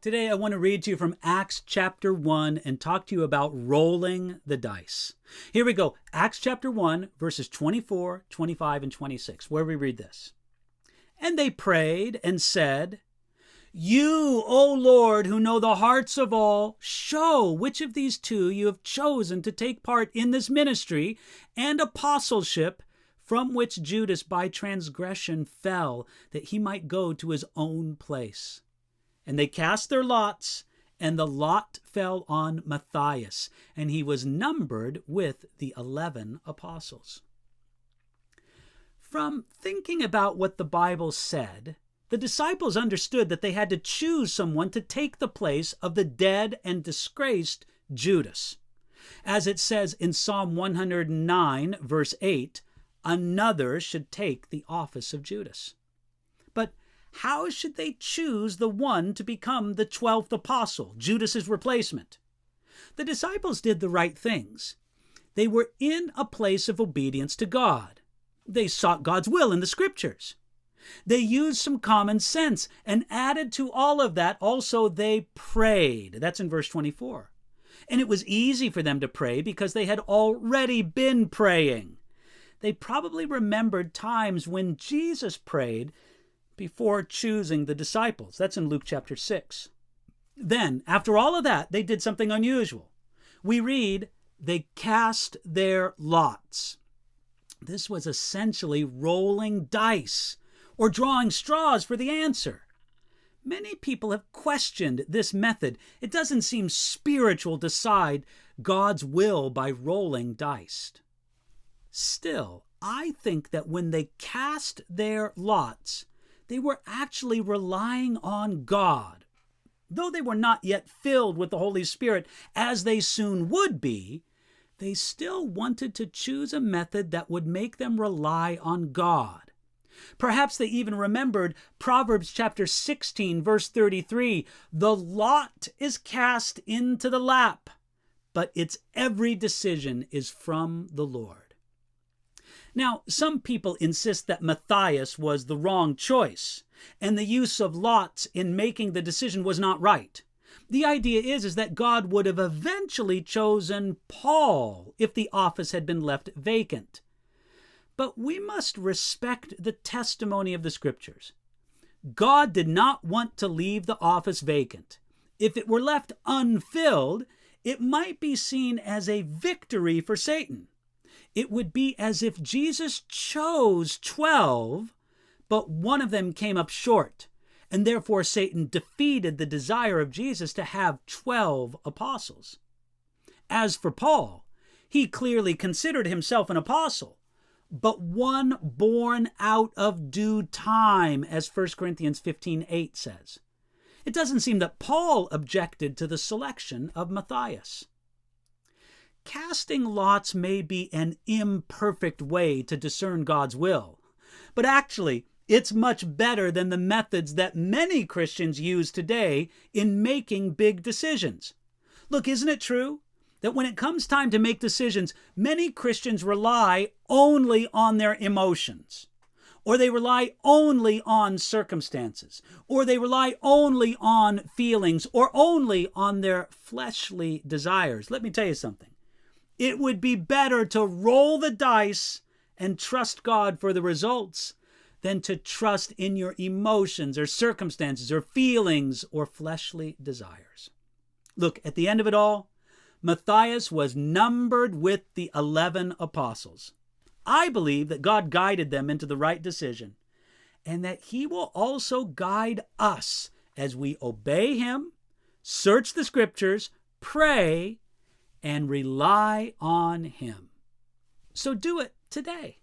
Today, I want to read to you from Acts chapter 1 and talk to you about rolling the dice. Here we go. Acts chapter 1, verses 24, 25, and 26, where we read this. And they prayed and said, You, O Lord, who know the hearts of all, show which of these two you have chosen to take part in this ministry and apostleship, from which Judas by transgression fell, that he might go to his own place. And they cast their lots, and the lot fell on Matthias, and he was numbered with the 11 apostles. From thinking about what the Bible said, the disciples understood that they had to choose someone to take the place of the dead and disgraced Judas. As it says in Psalm 109, verse 8, another should take the office of Judas. But how should they choose the one to become the 12th apostle, Judas's replacement? The disciples did the right things. They were in a place of obedience to God. They sought God's will in the scriptures. They used some common sense, and added to all of that, also they prayed. That's in verse 24. And it was easy for them to pray because they had already been praying. They probably remembered times when Jesus prayed before choosing the disciples. That's in Luke chapter 6. Then, after all of that, they did something unusual. We read, they cast their lots. This was essentially rolling dice or drawing straws for the answer. Many people have questioned this method. It doesn't seem spiritual to decide God's will by rolling dice. Still, I think that when they cast their lots, they were actually relying on God. Though they were not yet filled with the Holy Spirit, as they soon would be, they still wanted to choose a method that would make them rely on God. Perhaps they even remembered Proverbs chapter 16, verse 33, the lot is cast into the lap, but its every decision is from the Lord. Now, some people insist that Matthias was the wrong choice, and the use of lots in making the decision was not right. The idea is that God would have eventually chosen Paul if the office had been left vacant. But we must respect the testimony of the Scriptures. God did not want to leave the office vacant. If it were left unfilled, it might be seen as a victory for Satan. It would be as if Jesus chose 12, but one of them came up short, and therefore Satan defeated the desire of Jesus to have 12 apostles. As for Paul, he clearly considered himself an apostle, but one born out of due time, as 1 Corinthians 15:8 says. It doesn't seem that Paul objected to the selection of Matthias. Casting lots may be an imperfect way to discern God's will, but actually, it's much better than the methods that many Christians use today in making big decisions. Look, isn't it true that when it comes time to make decisions, many Christians rely only on their emotions, or they rely only on circumstances, or they rely only on feelings, or only on their fleshly desires? Let me tell you something. It would be better to roll the dice and trust God for the results than to trust in your emotions or circumstances or feelings or fleshly desires. Look, at the end of it all, Matthias was numbered with the 11 apostles. I believe that God guided them into the right decision, and that He will also guide us as we obey Him, search the Scriptures, pray, and rely on Him. So do it today.